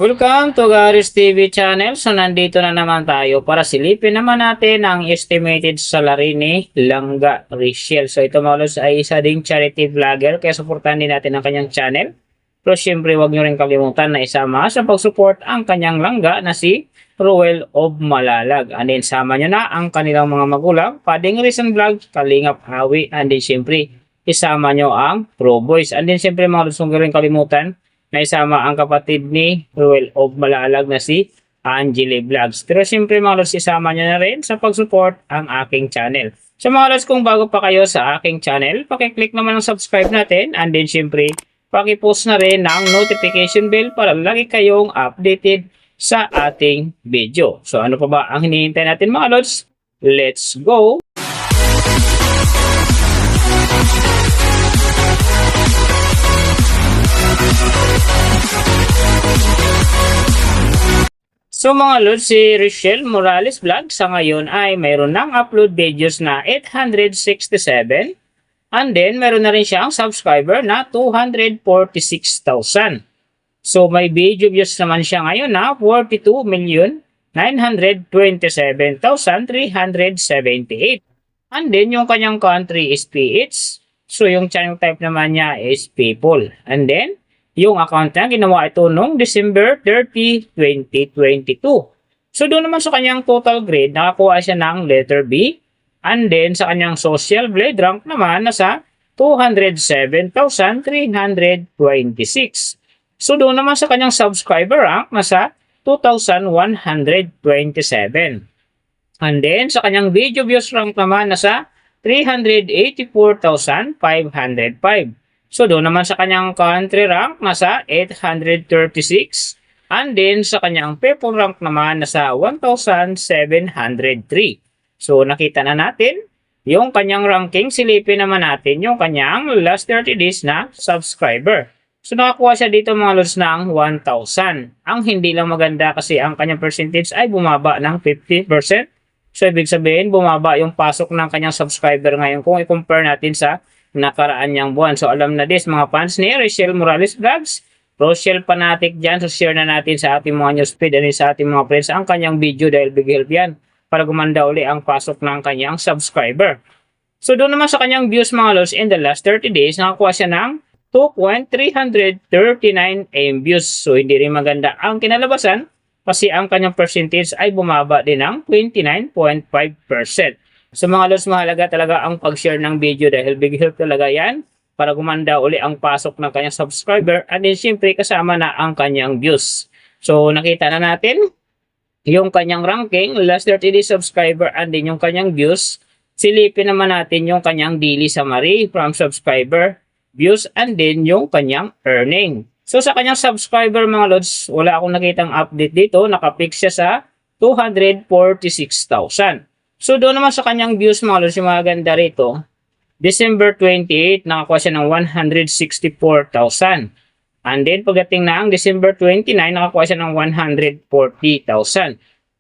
Welcome to Garis TV channel. So nandito na naman tayo para silipin naman natin ang estimated salary ni Langga Rachel. So ito mga lods ay isa ding charity vlogger kaya suportahan din natin ang kanyang channel. Pero syempre huwag nyo rin kalimutan na isama sa pag-support ang kanyang langga na si Ruel of Malalag. And then sama nyo na ang kanilang mga magulang, Pading Rizan Vlog, Kalingap Hawi, and then syempre isama nyo ang Pro Boys. And then syempre mga lods huwag nyo rin kalimutan na isama ang kapatid ni Ruel of Malalag na si Angeli Vlogs. Pero siyempre mga lods, isama nyo na rin sa pag-support ang aking channel. So mga lods, kung bago pa kayo sa aking channel, pakiclick naman ang subscribe natin and then siyempre pakipost na rin ng notification bell para lagi kayong updated sa ating video. So ano pa ba ang hinihintay natin mga lods? Let's go! So mga lods, si Rachel Morales Vlog sa ngayon ay mayroon ng upload videos na 867 and then mayroon na rin siyang subscriber na 246,000. So may video views naman siya ngayon na 42,927,378. And then yung kanyang country is PH. So yung channel type naman niya is people. And then yung account niya, ginawa ito noong December 30, 2022. So doon naman sa kanyang total grade, nakakuha siya ng letter B. And then sa kanyang social blade rank naman, nasa 207,326. So doon naman sa kanyang subscriber rank, nasa 2,127. And then sa kanyang video views rank naman, nasa 384,505. So doon naman sa kanyang country rank, nasa 836. And then sa kanyang people rank naman, nasa 1,703. So nakita na natin yung kanyang ranking. Silipin naman natin yung kanyang last 30 days na subscriber. So nakakuha siya dito mga lods ng 1,000. Ang hindi lang maganda kasi ang kanyang percentage ay bumaba ng 50%. So ibig sabihin bumaba yung pasok ng kanyang subscriber ngayon kung i-compare natin sa nakaraan niyang buwan. So alam na this mga fans ni Rachel Morales Vlogs, Rochelle fanatic dyan. So share na natin sa ating mga newsfeed and sa ating mga friends ang kanyang video dahil big help yan para gumanda uli ang pasok ng kanyang subscriber. So doon naman sa kanyang views mga lods in the last 30 days, nakakuha siya ng 2.339 AM views. So hindi rin maganda ang kinalabasan kasi ang kanyang percentage ay bumaba din ng 29.5%. So mga lods, mahalaga talaga ang pag-share ng video dahil big help talaga yan para gumanda uli ang pasok ng kanyang subscriber and then siyempre kasama na ang kanyang views. So nakita na natin yung kanyang ranking, last 30 days subscriber and then yung kanyang views. Silipin naman natin yung kanyang daily summary from subscriber, views and then yung kanyang earning. So sa kanyang subscriber mga lods, wala akong nakitang update dito. Nakapix siya sa 246,000. So doon naman sa kanyang views mga lods, yung mga ganda rito, December 28, nakakuha siya ng 164,000. And then pagdating na ang December 29, nakakuha siya ng 140,000.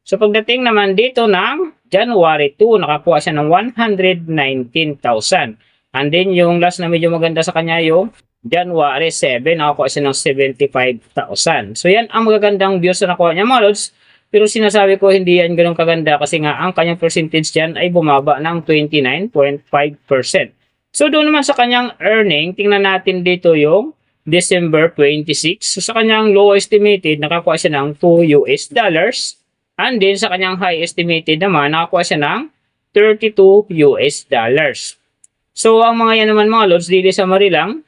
So pagdating naman dito ng January 2, nakakuha siya ng 119,000. And then yung last na medyo maganda sa kanya yung January 7, nakakuha siya ng 75,000. So yan ang magagandang views na nakuha niya mga lods. Pero sinasabi ko hindi yan ganun kaganda kasi nga ang kanyang percentage dyan ay bumaba ng 29.5%. So doon naman sa kanyang earning, tingnan natin dito yung December 26. So sa kanyang low estimated, nakakuha siya ng $2. And then sa kanyang high estimated naman, nakakuha siya ng $32. So ang mga yan naman mga lods, daily summary lang.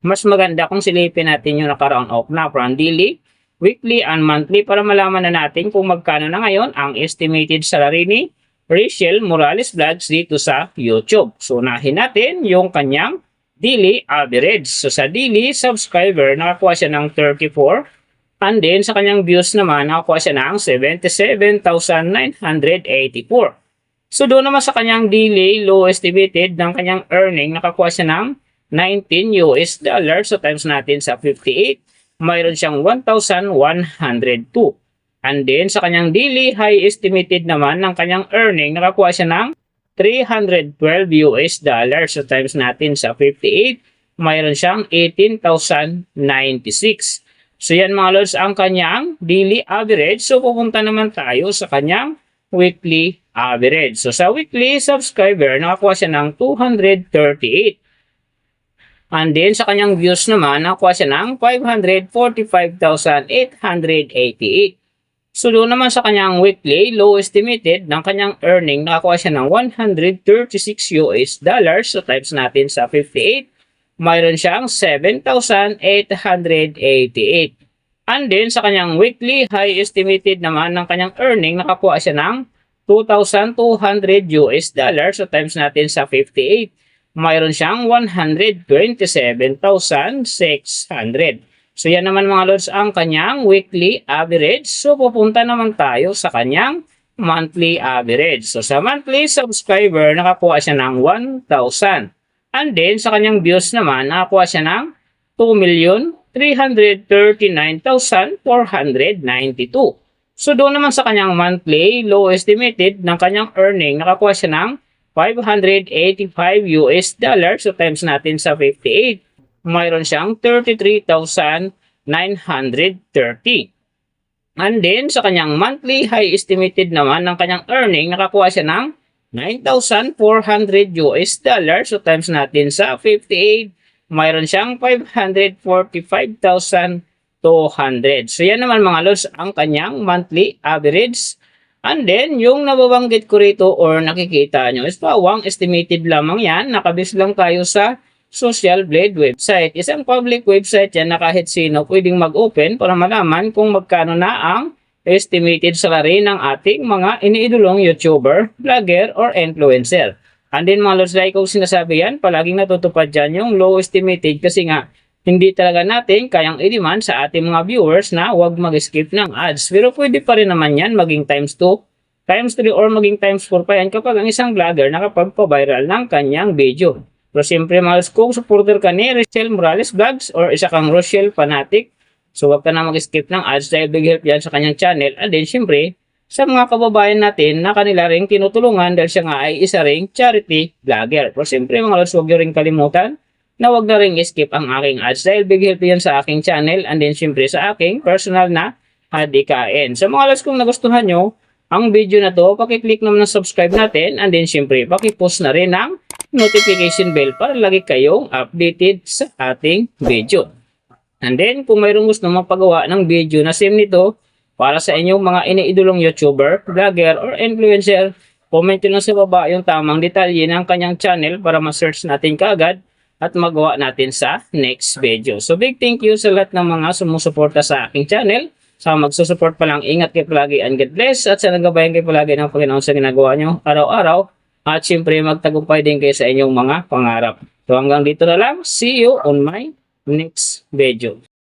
Mas maganda kung silipin natin yung naka-round off na from daily, weekly and monthly para malaman na natin kung magkano na ngayon ang estimated salary ni Rachel Morales Vlogs dito sa YouTube. So unahin natin yung kanyang daily average. So sa daily subscriber, nakakuha siya ng 34. And then sa kanyang views naman, nakakuha siya ng 77,984. So doon naman sa kanyang daily low estimated ng kanyang earning, nakakuha siya ng $19. So times natin sa 58. Mayroon siyang 1,102. And then sa kanyang daily high estimated naman ng kanyang earning, nakakuha siya ng $312. So times natin sa 58, mayroon siyang 18,096. So yan mga lods ang kanyang daily average. So pupunta naman tayo sa kanyang weekly average. So sa weekly subscriber, nakakuha siya ng 238. And then sa kanyang views naman, nakakuha siya ng 545,888. So doon naman sa kanyang weekly, low estimated ng kanyang earning, nakakuha siya ng 136 US dollars. So types natin sa 58, mayroon siyang 7,888. And then sa kanyang weekly, high estimated naman ng kanyang earning, nakakuha siya ng 2,200 US dollars. So times natin sa 58, mayroon siyang 127,600. So yan naman mga lods ang kanyang weekly average. So pupunta naman tayo sa kanyang monthly average. So sa monthly subscriber, nakakuha siya ng 1,000. And then sa kanyang views naman, nakakuha siya ng 2,339,492. So doon naman sa kanyang monthly, low estimated ng kanyang earning, nakakuha siya ng 585 US dollars. So times natin sa 58, mayroon siyang 33,930. And then, sa kanyang monthly high estimated naman ng kanyang earning, nakakuha siya ng 9,400 US dollars. So times natin sa 58, mayroon siyang 545,200. So yan naman mga lods ang kanyang monthly average. And then, yung nababanggit ko rito or nakikita nyo is pawang estimated lamang yan. Nakabis lang tayo sa Social Blade website. Isang public website yan na kahit sino pwedeng mag-open para malaman kung magkano na ang estimated salary ng ating mga iniidolong YouTuber, vlogger, or influencer. And then mga lods, like ko sinasabi yan, palaging natutupad dyan yung low estimated kasi nga hindi talaga natin kayang i-demand sa ating mga viewers na huwag mag-skip ng ads. Pero pwede pa rin naman yan maging times 2, times 3, or maging times 4 pa yan kapag ang isang vlogger nakapagpa-viral ng kanyang video. Pero siyempre mga lods, kung supporter ka ni Rachel Morales Vlogs or isa kang Rochelle fanatic, so huwag ka na mag-skip ng ads dahil big help yan sa kanyang channel. And then siyempre, sa mga kababayan natin na kanila ring tinutulungan dahil siya nga ay isa ring charity vlogger. Pero siyempre mga lods, huwag nyo ring kalimutan na huwag na ring skip ang aking ads dahil big help yan sa aking channel and then siyempre sa aking personal na hadikain. So mga lods, kung nagustuhan nyo ang video na to, pakiclick naman ng subscribe natin and then siyempre pakipost na rin ng notification bell para lagi kayong updated sa ating video. And then, kung mayroong gusto mapagawa ng video na same nito para sa inyong mga iniidolong YouTuber, vlogger, or influencer, comment nyo lang sa baba yung tamang detalye ng kanyang channel para ma-search natin kaagad at magawa natin sa next video. So, big thank you sa lahat ng mga sumusuporta sa aking channel. Sa magsusupport pa lang, ingat kayo palagi and God bless. At sana gabayan kayo palagi ng Panginoon sa ginagawa nyo araw-araw. At syempre magtagumpay din kayo sa inyong mga pangarap. So hanggang dito na lang. See you on my next video.